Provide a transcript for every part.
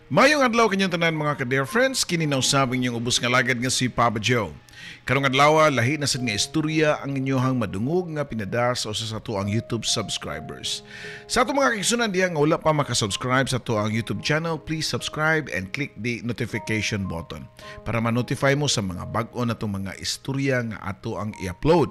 Mayong adlaw kanyang tanan mga ka-dear friends, kini na usabing niyong ubos nga lagad nga si Papa Joe. Karong adlaw lahi na sad nga istorya ang inyohang madungog nga pinada sa usa sa tuang YouTube subscribers. Sa ato mga kaigsunan diha nga wala pa maka-subscribe sa tuang YouTube channel, please subscribe and click the notification button para ma-notify mo sa mga bag-o na itong mga istorya nga ato ang i-upload.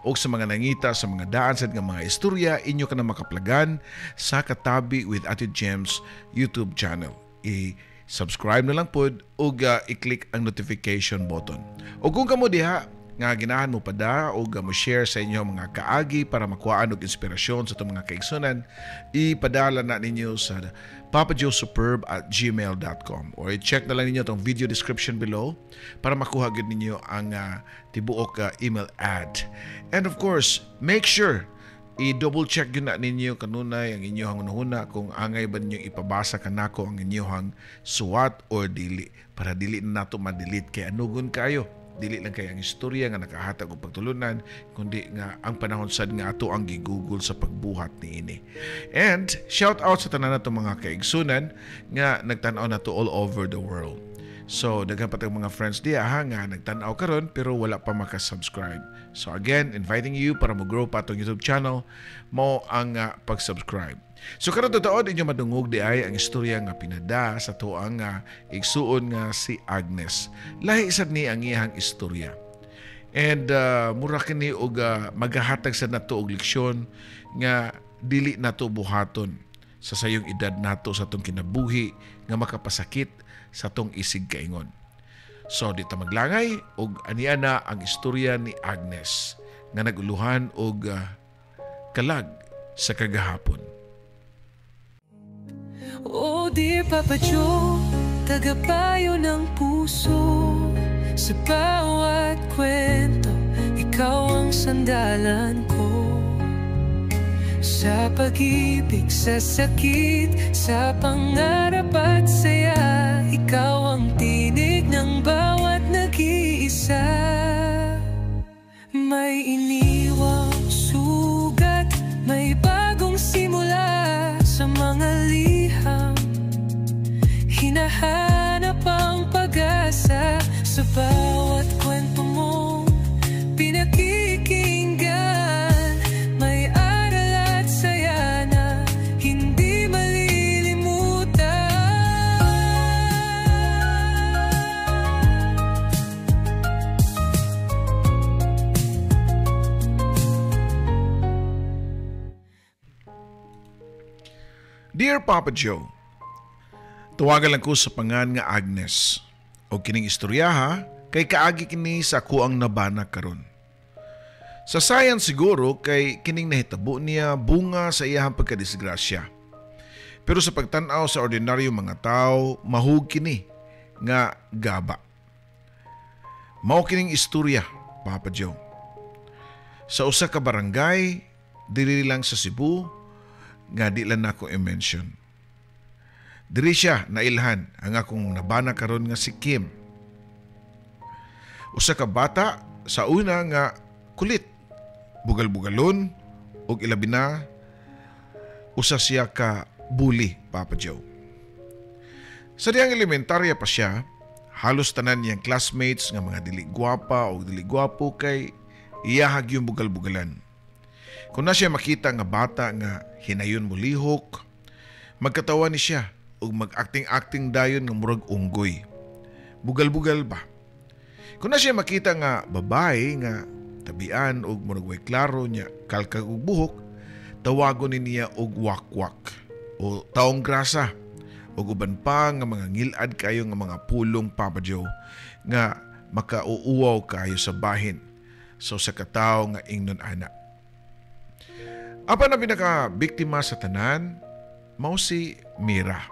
O sa mga nangita sa mga daan sad nga mga istorya, inyo ka na makaplagan sa Katabi with Ate Gems YouTube channel. I-subscribe na lang pod o i-click ang notification button. O kung kamo diha nga ginahan mo pada o mo share sa inyo mga kaagi para makuhaan og inspirasyon sa itong mga kaigsunan, ipadala na ninyo sa papajoesuperb@gmail.com or i-check na lang ninyo itong video description below para makuha gud ninyo ang tibuok email ad. And of course, make sure i-double check yun na ninyo kanunay ang inyong hunahuna kung angay ba ninyo ipabasa kanako ang inyong suwat or dili para dili na nato ma-delete kay anugon kayo. Dili lang kay ang istorya nga nakahatag og pagtulunan kundi nga ang panahon sad nga ato ang gigugol sa pagbuhat niini. And shout out sa tanan nato mga kaigsunan nga nagtan-aw nato all over the world. So, daghan pa tayong mga friends diya nga nagtanaw karon pero wala pa maka-subscribe. So again, inviting you para mo-grow pa itong YouTube channel mo ang pag-subscribe. So karon totoo inyo madungog di ay ang istorya nga pinada sa tuang igsuon nga si Agnes. Lahi sad ni ang iyang istorya. And mura kini og magahatag sa nato og leksyon nga dili nato buhaton sa sayong edad nato sa tong kinabuhi nga makapasakit sa tong isig kaingon. So dito maglangay og aniya na ang istorya ni Agnes nga naguluhan og kalag sa kagahapon. Oh dear Papa Joe, tagapayo ng puso. Sa bawat kwento, ikaw ang sandalan ko. Sa pag-ibig, sa sakit, sa pangarap at saya, ikaw ang tinig ng bawat nag-iisa. May iniwang sugat, may bagong simula sa mga liham. Hinahanap ang pag-asa sa bawat kwento mong pinakikinggan. May aral at saya na hindi malilimutan. Dear Papa Joe, tuwagan lang ko sa pangan nga Agnes. O kining istorya ha, kay kaagi kini sa ako ang nabana karon. Sa sayan siguro kay kining nahitabo niya bunga sa iyahang pagkadisgrasya. Pero sa pagtan-aw sa ordinaryo mga tao, mahug kini nga gaba. Mao kining istorya, Papa Joe. Sa usa ka barangay, dili lang sa Cebu, nga di lang nako i-mention. Diri siya nailhan ang akong nabana karon nga si Kim. Usa ka bata sa una nga kulit, bugal-bugalon ug ilabi na usa siya ka bully, Papa Joe. Sa diyang elementarya pa siya, halos tanan niyang classmates nga mga dili gwapa o dili gwapo kay iyahag yung bugal-bugalan. Kung na siya makita nga bata nga hinayon mo lihok, magkatawa ni siya ug mag-acting-acting dayon nga murag unggoy. Bugal-bugal ba? Kung na siya makita nga babae nga tabian ug murag way klaro niya kalkag og buhok, tawagon ni niya og wakwak o taong grasa ug uban pa nga mga ngilad kayo nga mga pulong, Papa Joe, nga makauuwaw kayo sa bahin. So sa katawo nga ingnon ana. Apa na pinaka-biktima sa tanan, mao si Mira.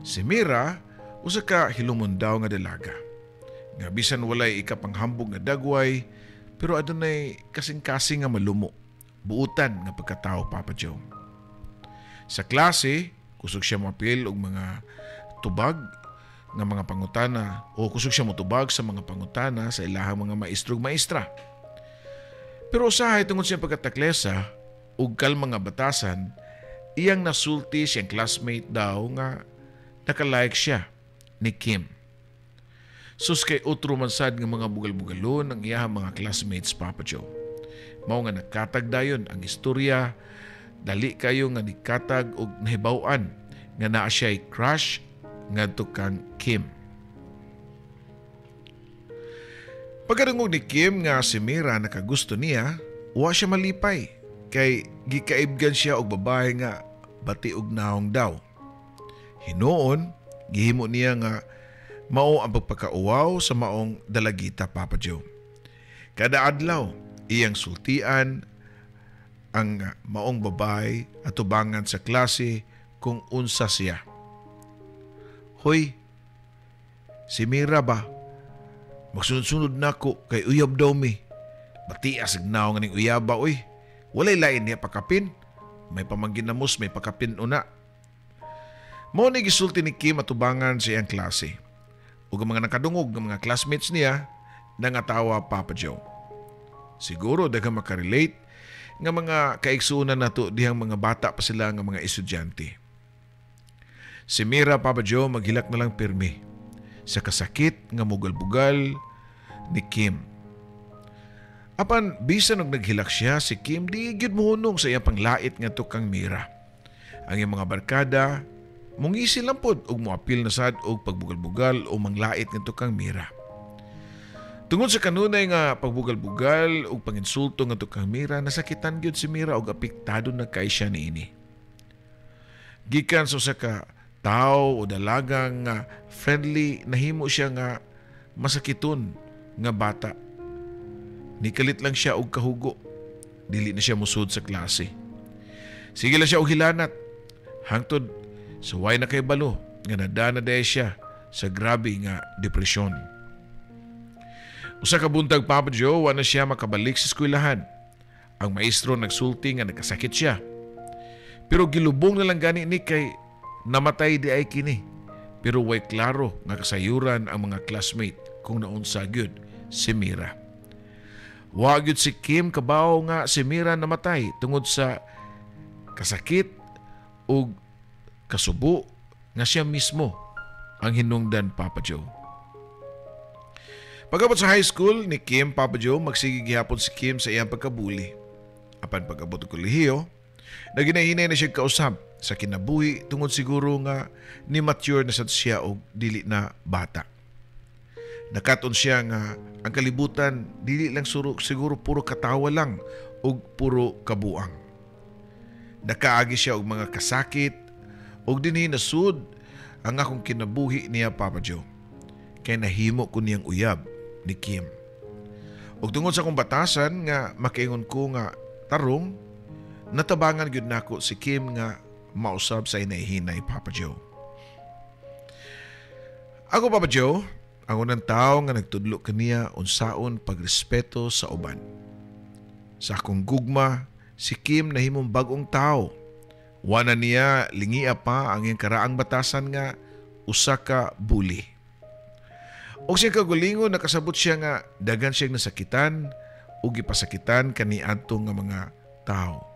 Si Mira, usa ka hilumundaw nga dalaga. Nga bisan walay ikapanghambog nga dagway, pero adunay kasing-kasing nga malumo. Buutan nga pagkatao, Papa Joe. Sa klase, kusog siya mapil og mga tubag nga mga pangutana o kusog siya motubag sa mga pangutana sa ilahang mga maestro ug maestra. Pero usahay tungod siyang pagkataklesa ug kalmang nga batasan, iyang nasulti siyang classmate daw nga nakalike siya ni Kim. Sus kay utro man sad nga mga bugal-bugalon ang iyahang mga classmates, Papa Joe. Mao nga nakatag dayon ang istorya, dali kayo nga nikatag og nahibaw-an nga naa siya'y crush ngadto kang Kim. Pagkarungog ni Kim nga si Mira nakagusto niya, wa siya malipay kay gikaibgan siya og babae nga bati og naong daw. Hinuon, gihimo niya nga mao ang pagpakauwaw sa maong dalagita, Papa Joe. Kada adlaw, iyang sultian ang maong babae at tubangan sa klase kung unsa siya. Hoy, si Mira ba? Magsunod-sunod na ko kay uyab daw mi. Bati asig naong nga ning uyaba, uy. Walay lain niya pakapin. May pamangginamos, may pakapin una. Mao ni gisulti ni Kim at tubangan sa iyang klase. Ug ang mga nakadungog ng mga classmates niya nangatawa, Papa Joe. Siguro daghang makarelate nga mga kaigsuunan nato dihang mga bata pa sila nga mga estudyante. Si Mira, Papa Joe, maghilak na lang pirmi sa kasakit nga mugal-bugal ni Kim. Apan bisan og naghilak siya, si Kim di gyud mohunong sa iyang panglait nga tukang Mira. Ang iyang mga barkada mungisi lang pod og moapil na sad og pagbugal-bugal o manglait ngadto kang Mira. Tungod sa kanunay nga pagbugal-bugal o panginsulto ngadto kang Mira, nasakitan gyud si Mira og apektado na kay siya niini. Gikan sa usa ka tawo o dalagang nga friendly, nahimo siya nga masakiton nga bata. Nikalit lang siya og kahugo. Dili na siya musud sa klase. Sige lang siya og hilanat. Hangtod so way na kay balo nga nadana dahi siya sa grabe nga depresyon. Usa ka buntag, Papa Joe, wa na siya makabalik sa eskwelahan. Ang maestro nagsulti nga nagkasakit siya. Pero gilubong na lang gani ni kay namatay di ay kini. Pero way klaro nga kasayuran ang mga classmate kung naunsa gyud si Mira. Wa gyud si Kim kabaw nga si Mira namatay tungod sa kasakit o kasubo nga siya mismo ang hinungdan, Papa Joe. Pagabot sa high school ni Kim, Papa Joe, magsige gihapon si Kim sa iyang pagkabuli. Apan pagabot ng kolehiyo, naginahinay na siya kausap sa kinabuhi tungod siguro nga ni mature na sad siya og dili na bata. Nakaton siya nga ang kalibutan dili lang siguro puro katawa lang og puro kabuang. Nakaagi siya og mga kasakit og dinhi nasud ang akong kinabuhi niya, Papa Joe. Kay nahimo ko niyang uyab ni Kim. Og tungod sa kong batasan nga makaingon ko nga tarong, natabangan gyud nako si Kim nga mausab sa inahinay, Papa Joe. Ako, Papa Joe, ang unang tao nga nagtudlo kaniya unsaon pagrespeto sa uban. Sa akong gugma, si Kim nahimong bagong tao. Wana niya lingia pa ang iyang karaang batasan nga usa ka bully. Og siya kagulingon nakasabot siya nga dagan siyang nasakitan o gipasakitan kaniadto nga mga tao.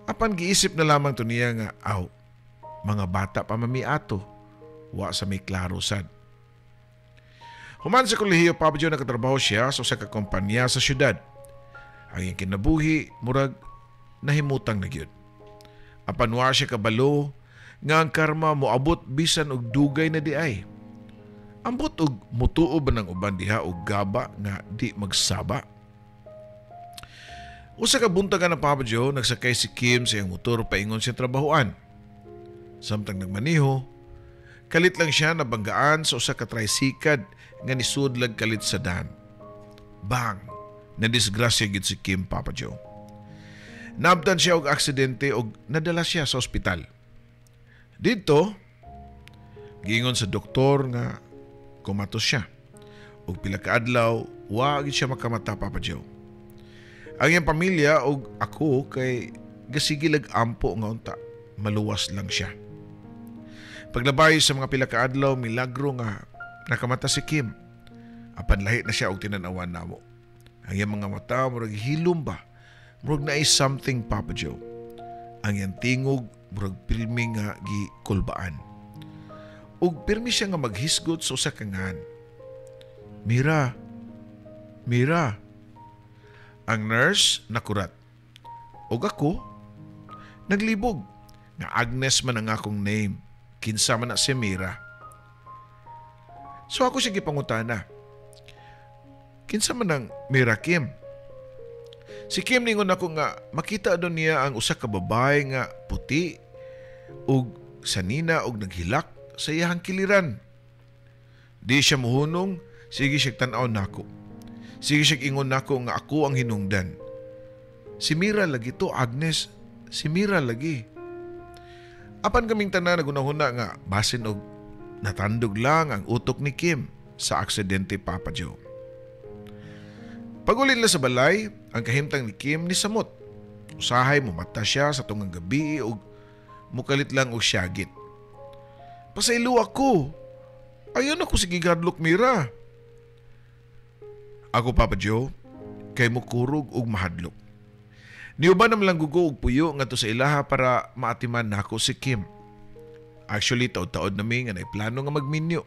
Apan giisip na lamang to niya nga mga bata pa mamiato, wa sa may klaro sad. Human sa kolehiyo, Papa Joe, nakatrabaho siya sa usa ka kompanya sa syudad. Ang iyang kinabuhi murag nahimutang na gyud. Apan wa siya kabalo nga ang karma moabot bisan og dugay na diay. Ambot og mutuo ba ng uban diha og gaba nga di magsaba. Usa ka buntag na, Papa Joe, nagsakay si Kim sa iyang motor paingon siya trabahoan. Samtang nagmaniho, kalit lang siya nabanggaan sa usa ka tricycad nga nisudlag kalit sa daan. Bang! Nadisgrasya gid si Kim, Papa Joe. Naabtan siya og aksidente og nadala siya sa ospital. Dito, giingon sa doktor nga kumatos siya. Og pila ka adlaw, wa gid siya makamata, Papa Joe. Ang iyang pamilya og ako kay gasigilag ampo nga unta, maluwas lang siya. Paglabay sa mga pila ka adlaw, milagro nga nakamata si Kim. Apan lahi na siya og tinan-awan namo. Ang iyang mga mata murag hilom ba? Murag na is something, Papa Joe. Ang iyang tingog murag pilmi nga gikulbaan. ug pirmi siya nga maghisgot sa usa ka ngan. Mira, Mira. Ang nurse nakurat. Ug ako, naglibog. Nga Agnes man ang akong name. Kinsa man na si Mira. So ako siya gipangutana. Kinsa man ang Mira Kim? Si Kim ningon ako nga makita doon niya ang usa ka babae nga puti ug sanina ug naghilak sa iyahang kiliran. Di siya muhunong, sige siya tan-aw nako. Sige siya ingon nako nga ako ang hinungdan. Si Mira lagi to, Agnes. Si Mira lagi. Apan kaming tanan nagunahuna nga basin og natandog lang ang utok ni Kim sa aksidente, Papa Joe. Pagulin la sa balay, ang kahimtang ni Kim ni samot. Usahay mumata siya sa tungang gabi ug mukalit lang og syagit. Pasaylo ako. Ayon ako sige gadlok, Mira. Ako, Papa Joe, kay mo kurog ug mahadlok. Niuban naman lang gugo ug puyo nga to sa ilaha para maatiman nako si Kim. Actually, taod-taod nami nga naiplano nga magminyo.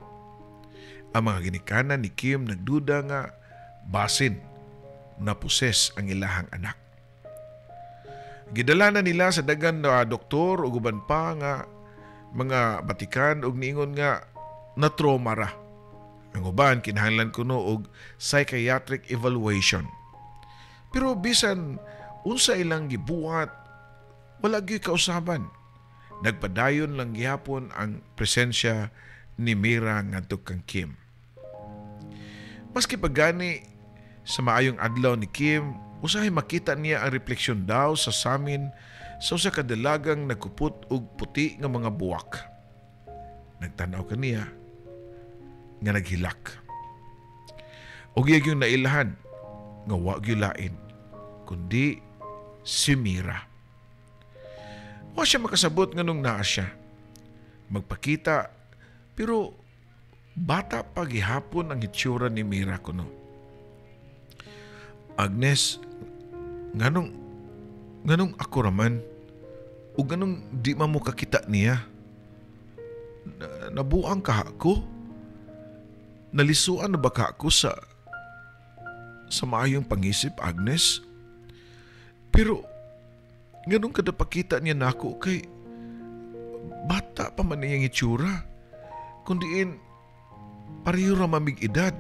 Ang mga ginikanan ni Kim nagduda nga basin naposes ang ilahang anak. Gidala na nila sa dagan na doktor ug uban pa nga mga batikan ug niingon nga na-trauma ra. Ang uban kinahanglan kuno og psychiatric evaluation. Pero bisan unsa ilang gibuhat, wala gyud kausaban. Nagpadayon lang gihapon ang presensya ni Mira ngadto kang Kim. Maski pagani sa maayong adlaw ni Kim, usahay makita niya ang refleksyon daw sa samin sa usa ka dalagang nagkupot og puti nga mga buwak. Nagtanaw kaniya nga naghilak. Og yung nailahan nga wa gyud lain kundi si Mira. Wa siya makasabot nga nung naa siya. Magpakita pero bata pa gihapon ang hitsura ni Mira kuno. Agnes, nganong ako raman o ganong di man mo kakita niya. Nabuang ka ako? Nalisuan na ba ka ako sa maayong pangisip, Agnes? Pero nganong kada pakita niya nako kay bata pa man niyang itsura. Kundiin pareho ra mamig edad.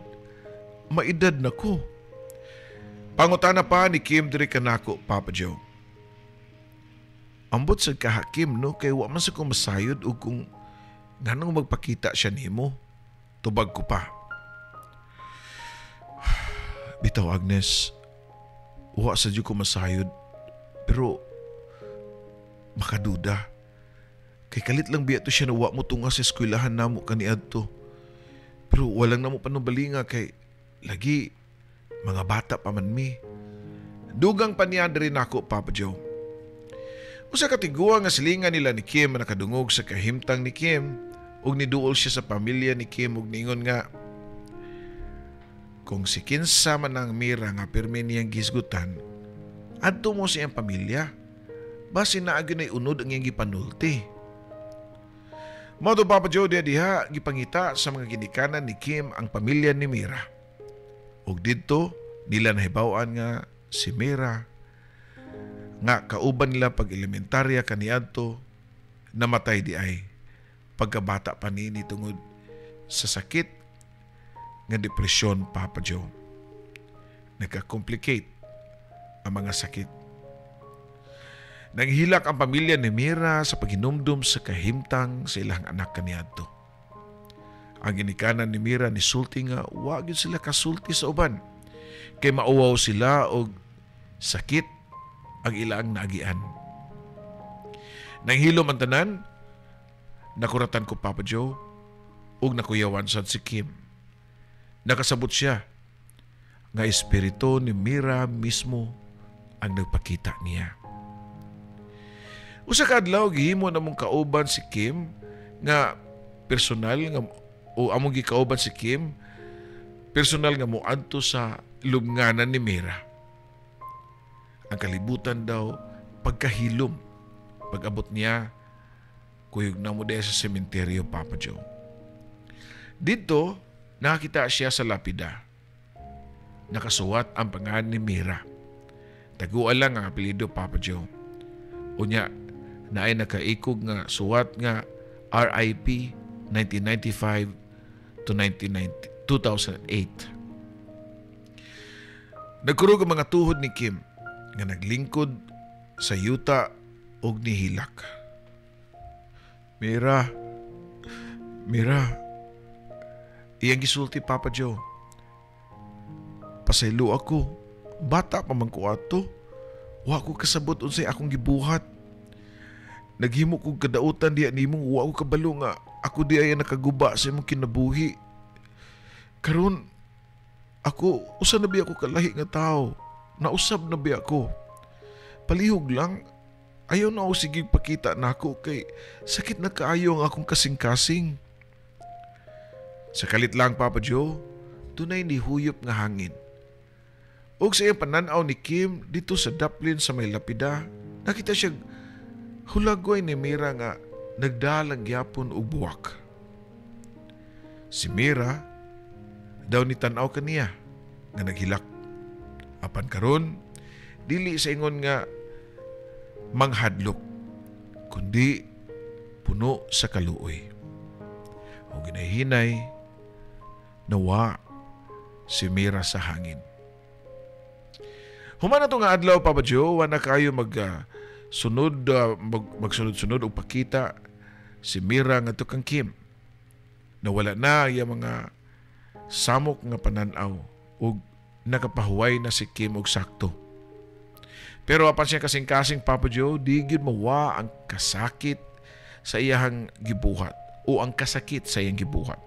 Maedad nako. Pangutana pa ni Kim diri kanako, Papa Joe. Ambot sa kahakim no kay wa man sa ko masayod og kung nganong magpakita siya nimo. Tubag ko pa. Bitaw, Agnes, wa sa ko masayod pero makaduda. Kay kalit lang biya to siya na wa mo tunga sa eskwelahan namo kaniadto. Pero walang namo panubalinga kay lagi mga bata pa man mi. Dugang pa niya rin ako, Papa Joe. Usa katiguang nga silingan nila ni Kim na nakadungog sa kahimtang ni Kim ug niduol siya sa pamilya ni Kim ug niingon nga kung si kinsa man ang Mira nga pirmi niyang gisgutan, adto mo siyang pamilya. Basi na agin ay unod ang iyang gipanulti. Mao to, Papa Joe, diha gipangita sa mga ginikanan ni Kim ang pamilya ni Mira. Ug didto nila nahibaw-an nga si Mira nga kauban nila pag elementarya kaniadto namatay di ay pagkabata pa ni tungod sa sakit nga depresyon, Papa Joe. Nagka-complicate ang mga sakit. Nanghilak ang pamilya ni Mira sa paghinumdum sa kahimtang sa ilang anak kaniadto. Ang ginikanan ni Mira ni sulti nga wa gyud sila kasulti sa uban kay mauwaw sila og sakit ang ilang naagian. Nanghilom ang tanan, nakuratan ko, Papa Joe, ug nakuyawan sad si Kim. Nakasabot siya nga espiritu ni Mira mismo ang nagpakita niya. Usa ka adlaw gihimo namong kauban si Kim nga personal nga o among gikauban si Kim personal nga moadto sa lubnganan ni Mira. Ang kalibutan daw pagkahilom. Pag-abot niya, kuyog na mo dahil sa sementeryo, Papa Joe. Dito, nakakita siya sa lapida. Nakasuwat ang pangalan ni Mira. Taguan lang ang apelido, Papa Joe. Unya, naay nakaikog nga suwat nga RIP 1995 to 2008. Nagkurog ang mga tuhod ni Kim nga naglingkod sa yuta og nihilak. Mira, iyang gisulti, Papa Joe. Pasaylo ako. Bata pa man ko ato. Wa ko kasabot unsay akong gibuhat. Naghimo kog kadautan diya nimong wa ko kabalo nga ako di ay nakaguba sa imong kinabuhi. Karon ako usa na biya ko kalahi nga tao. Nausab na biya ko. Palihog lang. Ayaw na ako sige pakita na ako kay sakit na kaayo ang akong kasing-kasing. Sa kalit lang, Papa Joe, tunay ni huyop nga hangin. Og sa iyang pananaw ni Kim dito sa daplin sa may lapida, nakita siya hulagoy ni Mira nga nagdalang gyapon og buwak. Si Mira daw ni tan-aw kaniya nga naghilak. Apan karon dili sa ingon nga manghadlok, kundi puno sa kaluoy. O ginahinay, nawa si Mira sa hangin. Human na ito nga adlaw, Papa Joe, wala kayo magsunod-sunod o pakita si Mira nga ito kang Kim. Nawala na yung mga samok nga pananaw o nakapahuway na si Kim og sakto. Pero apan siya kasing-kasing, Papa Joe, di gyud mawa ang kasakit sa iyang gibuhat o ang kasakit sa iyang gibuhat.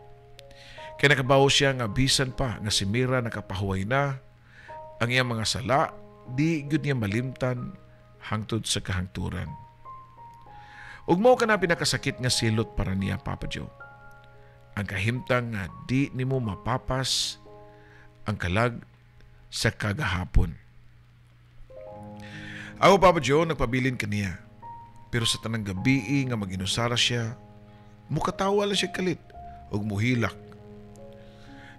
Kaya nakabaho siya nga bisan pa nga si Mira nakapahuway na ang iyang mga sala, di gyud niya malimtan hangtod sa kahangturan. Ug mao ka na pinakasakit nga silot para niya, Papa Joe. Ang kahimtang nga di nimo mapapas ang kalag sa kagahapon. Ako, Papa Joe, nagpabilin kaniya. Pero sa tanang gabi nga maginusara siya, mukatawa lang siya kalit o muhilak.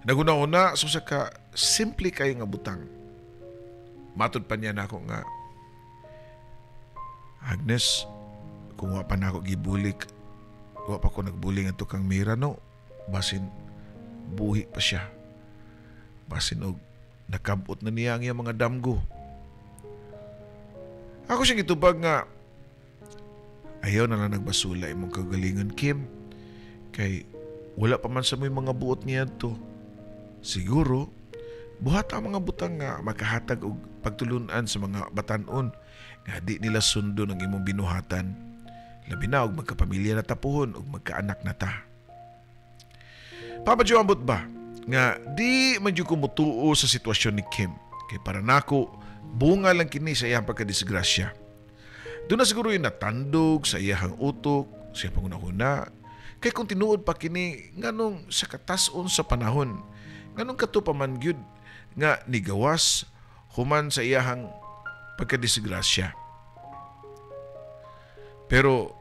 Naguna-una so sa ka simple kayo nga butang. Matod pa niya na ako nga, Agnes, kung wa pa na ako gibulik, wa pa ko nagbuling ato kang Mira, no? Basin buhi pa siya. Basin og nakabot na niya ang iyang mga damgo. Ako siyang itubag nga, ayaw na lang nagbasula imong kagalingan, Kim. Kay wala pa man sa may mga buot niya to. Siguro, buhat ang mga butang nga makahatag og pagtulunan sa mga batanon nga di nila sundo ng imong binuhatan. Labi na og magkapamilya na tapuhon og magkaanak na ta. Papa Joe, ambot ba nga di man jud ko mutuo sa sitwasyon ni Kim. Kay para nako, bunga lang kini sa iyang pagkadisgrasya. Doon na siguro yung natandog sa iyang utok, sa iyang pangunahuna. Kay kung tinuod pa kini, nganong sa katason sa panahon, nganong kato pa man gyud nga nigawas human sa iyang pagkadisgrasya. Pero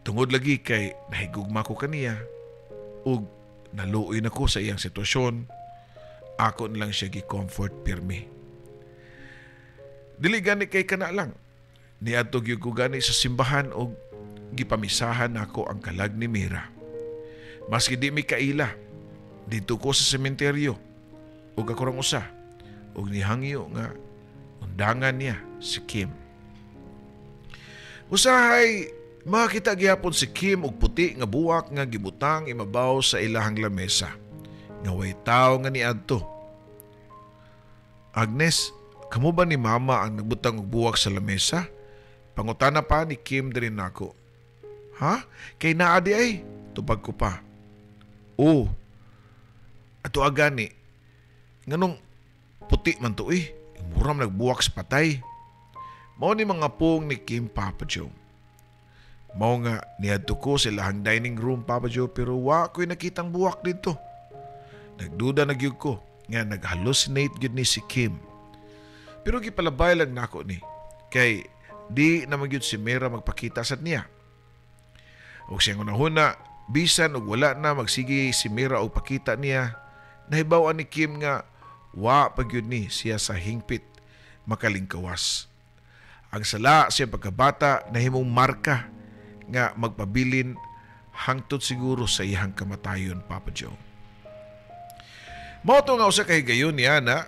tungod lagi kay nahigugma ko kaniya ug naluoy na ko sa iyang sitwasyon, ako nilang siya gi-comfort pirmi. Dili gani kay kana lang. Niadtog yung ko gani sa simbahan o gipamisahan ako ang kalag ni Mira. Maski di mi kaila, dito ko sa sementeryo o kakurang usa o nihangyo nga undangan niya si Kim. Usahay, makita gyapon si Kim og puti nga buwak nga gibutang imabaw sa ilahang lamesa. Nga way tao nga niadto. Agnes, kamo ba ni Mama ang nagbutang og buwak sa lamesa? Pangutana pa ni Kim din nako. Ha? Kay naadi ay, tubag ko pa. Oo. Ato agani. Nganong puti man to eh. Muram nagbuwak sa patay. Mao ni mga pong ni Kim, Papa Joe. Mao nga niadto ko sa ilahang dining room, Papa Joe, pero wa ko'y nakitang buwak dito. Nagduda na gyud ko nga nag-hallucinate gyud ni si Kim. Pero gipalabay lang nako ni. Kay di naman gyud si Mira magpakita sa niya. O siyang unahuna, Bisan og wala na magsige si Mira o pakita niya, nahibaw ni Kim nga wa pagyud ni siya sa hingpit makalingkawas. Ang sala siya pagkabata nahimong marka nga magpabilin hangtod siguro sa iyang kamatayon, Papa Joe. Mao to nga usa ka higayon niya na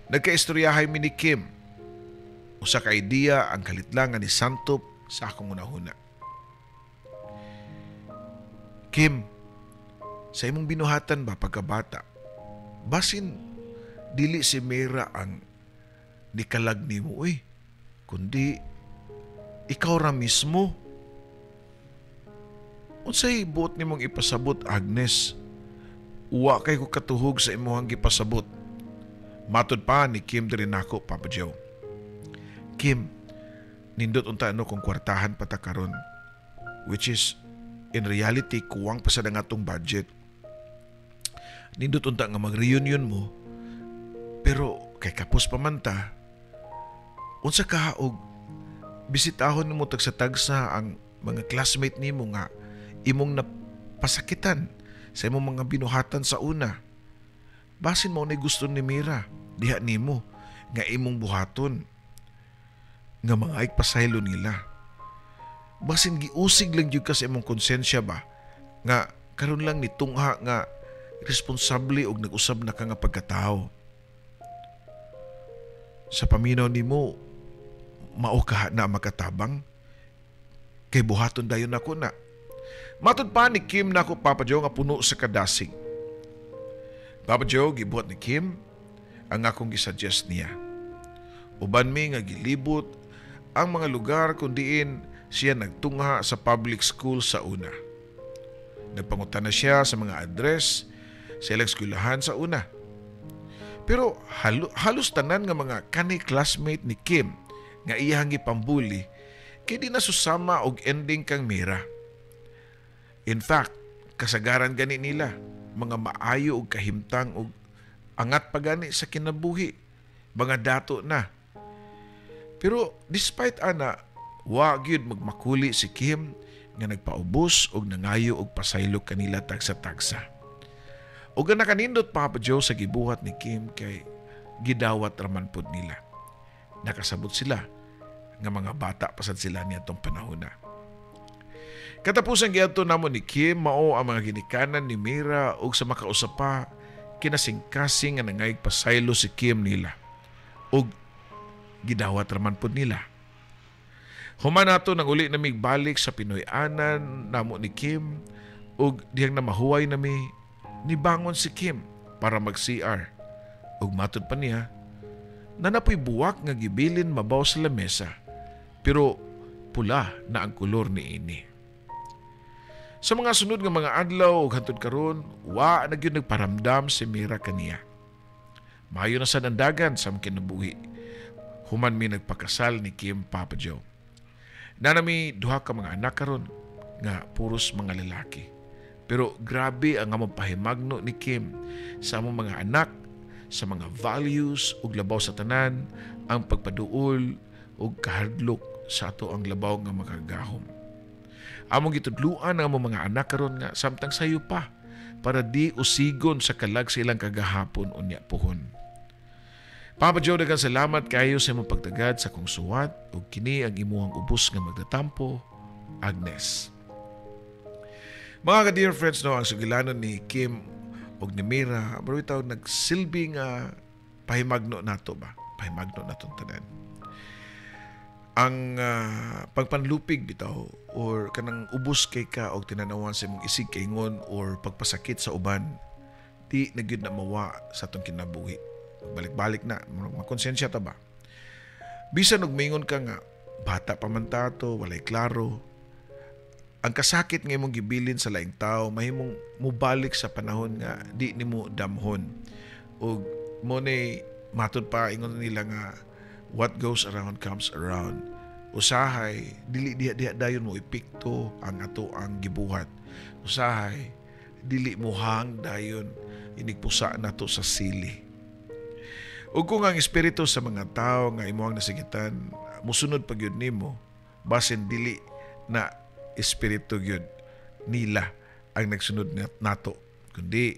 nagkaistoryahay mi ni Kim. Usa ka idea ang kalitlangan ni Santop sa akong unahuna. Kim, sa imong binuhatan ba pagkabata, basin dili si Mira ang nikalag nimo, kundi ikaw ra mismo. Unsay buot nimong ipasabot, Agnes? Uwa kay ko katuhog sa imuhang gipasabot. Matod pa ni Kim diri nako, Papa Joe. Kim, nindot unta kung kwartahan pata karon, which is in reality kuwang pa sa dangatong budget. Nindot unta nga mag-reunion mo, pero kay kapos pa man ta, unsa ka og bisitahon nimo tagsa-tagsa ang mga classmate nimo nga imong napasakitan sa imong mga binuhatan sa una. Basin mo na gusto ni Mira, diha nimo nga imong buhaton nga mga pasaylo nila. Basin giusig lang jud ka sa imong konsensya ba nga karon lang ni tungha nga responsable og nag-usab na ka nga pagkatao. Sa paminaw nimo mao ka na makatabang kay buhaton dayon ako na. Matud pa ni Kim nako, Papa Joe, nga puno sa kadasig. Papa Joe, gibuhat ni Kim ang akong gisuggest niya. Uban mi nga gilibot ang mga lugar kung diin siya nagtungha sa public school sa una. Nagpangutan na siya sa mga address sa ilang eskwelahan sa una. Pero halos tanan nga mga kanay classmate ni Kim nga iyang gipambuli kay di na susama og ending kang Mira. In fact, kasagaran gani nila mga maayo og kahimtang og angat pa gani sa kinabuhi, mga dato na. Pero despite ana, wa gyud magmakuli si Kim nga nagpaubos og nangayo og pasaylo kanila tagsa-tagsa. Og ang nakanindot, Papa Joe, sa gibuhat ni Kim kay gidawat raman pod nila. Nakasabot sila nga mga bata pasad sila niadtong panahon na. Katapusan giadto namon ni Kim mao ang mga ginikanan ni Mira og sa makausapa kinasing-kasing nga nangayig pasaylo si Kim nila. Og gidawat raman pod nila. Human nato nang uli na migbalik sa Pinoy-anan namo ni Kim ug diyang namahuway nami nibangon si Kim para mag-CR. Ug matud pa niya, nanapoy buwak nga gibilin mabaw sa lamesa pero pula na ang kulor ni ini. Sa mga sunod nga mga adlaw ug hangtod karon, wa na gyud nagparamdam si Mira kaniya. Maayo na sad ang dagan sa kinabuhi. Human mi nagpakasal ni Kim, Papa Joe. Nanami duha ka mga anak karon nga puros mga lalaki. Pero grabe ang among pahimagno ni Kim sa among mga anak, sa mga values ug labaw sa tanan, ang pagpaduol ug kahadlok sa ato ang labaw nga makagahom. Among gitudluan ang among mga anak karon nga samtang sayo pa para di usigon sa kalag sa ilang kagahapon unya puhon. Papa Joe, daghang salamat kayo sa imong pagtagad sa kong suwat ug kini ang imuhang ubos nga magdatampo, Agnes. Mga ka-dear friends, ang sugilanon ni Kim ug ni Mira, baro itaw nagsilbi nga pahimagno nato ba? Pahimagno natong tanan. Ang pagpanlupig bitaw or kanang ubos kay ka og tinanawan sa imong isig kaingon or pagpasakit sa uban, di na gyud na mawa sa atong kinabuhi. Balik-balik na, makonsensya ta ba? Bisan og mingon ka nga bata pa man tato, walay klaro, ang kasakit nga imong gibilin sa laing tao mahimong mubalik sa panahon nga di nimo damhon. Og mo ni matud pa ingon nila nga what goes around comes around. Usahay dili diha dayon mo epekto ang ato ang gibuhat. Usahay dili mo hang dayon inigpusa nato sa sili. Ug kung ang espiritu sa mga tao nga imuhang nasigitan musunod pa gyud nimo, basin dili na espiritu gyud nila ang nagsunod nato, kundi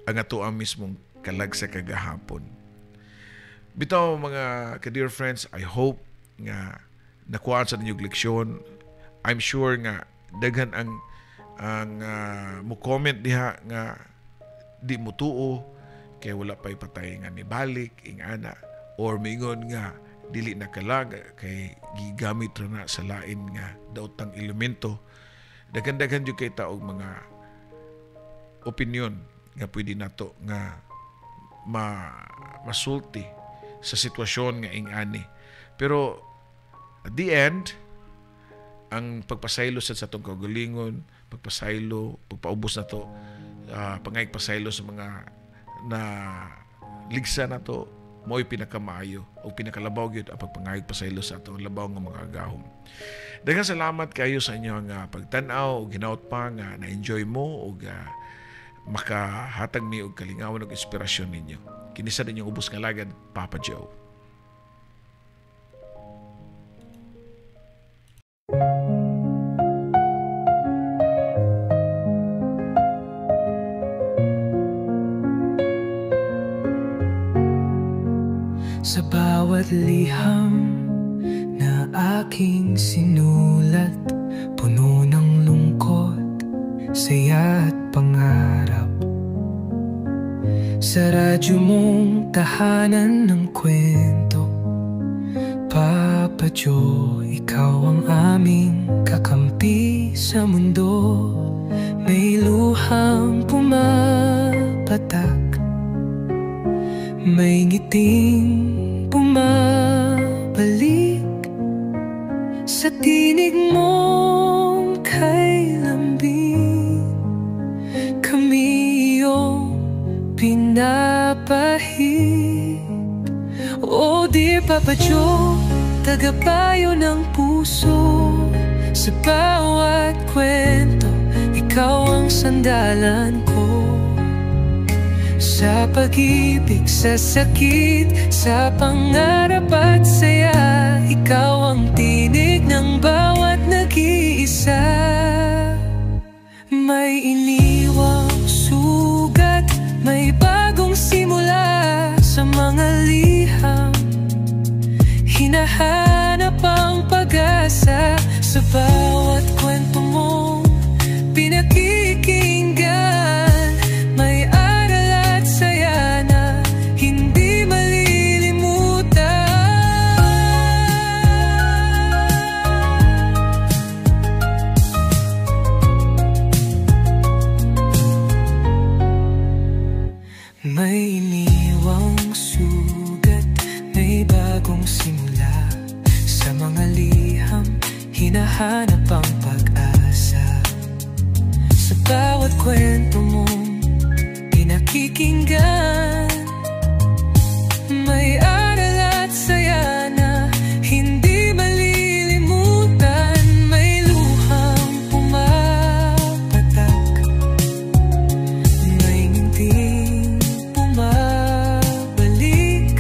ang ato ang mismong kalag sa kagahapon. Bitaw mga ka-dear friends, I hope nga nakuhaan sa ninyong leksyon. I'm sure nga daghan ang mo comment diha nga di mo tuo kay wala pa'y patay nga ni balik ingana, or mingon nga dili na kalag kay gigamit ra na sa lain nga daotang elemento. Daghan-daghan jud kay taog mga opinion nga pwede nato nga masulti sa sitwasyon nga ingani. Pero at the end, ang pagpasaylo sa atong kaugalingon, pagpasaylo, pagpaubos na to, pangayag pasaylo sa mga na ligsa na to, mo'y pinakamaayo o pinakalabaw gyud ang pagpangayag pasaylo sa atong labaw nga mga agahom. Daghang salamat kayo sa inyo nga pagtan-aw o ginaot pa nga na-enjoy mo o makahatag mi og kalingawan ug inspirasyon ninyo. Kinisa ninyong ubos nga lagad, Papa Joe. Sa bawat liham na aking sinulat, puno ng lungkot, saya at pangarap. Sa radyo mong tahanan ng kwento, Papa Joe, ikaw ang aming kakampi sa mundo. May luhang pumapatak, may ngiting bumabalik sa tinig mong kay lambing. Kami iyong pinapahid. Oh dear Papa Joe, tagapayo ng puso. Sa bawat kwento, ikaw ang sandalan ko. Sa pag-ibig, sa sakit, sa pangarap at saya, ikaw ang tinig ng bawat nag-iisa. May iniwang sugat, may bagong simula sa mga liham. Hinahanap ang pag-asa sa bawat kwento mong pinakikinggan. May aral at saya na hindi malilimutan. May iniwang sugat, may bagong simula sa mga liham. Hinahanap ang pag-asa sa bawat kwento mong pinakikinggan. May aral at saya na hindi malilimutan. May luhang pumapatak, may nginting bumabalik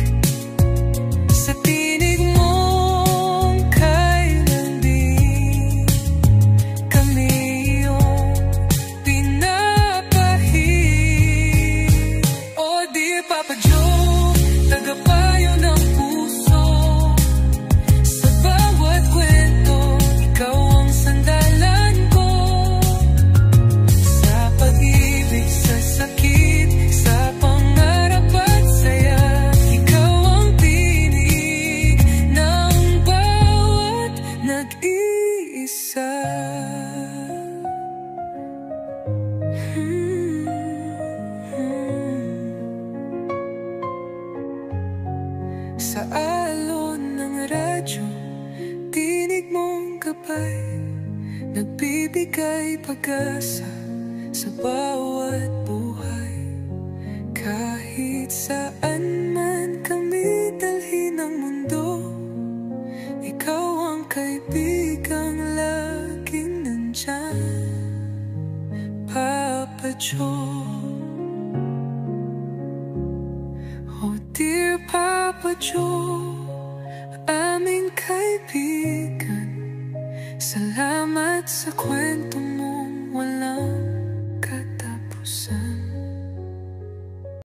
sa tinig mong kay lambing. Kami iyong pinapahid. Oh dear Papa Joe, tagapayo ng puso. Sa bawat kwento, ikaw ang sandalan ko. Sa pag-ibig, sa sakit, sa pangarap at saya, ikaw ang tinig ng bawat nag-iisa. Sa alon ng radyo, tinig mong gabay, nagbibigay pag-asa sa bawat buhay. Kahit saan man kami dalhin ng mundo, ikaw ang kaibigang laging nandyan, Papa Joe. Oh dear Papa Joe, aming kaibigan, salamat sa kwento mong walang pusan.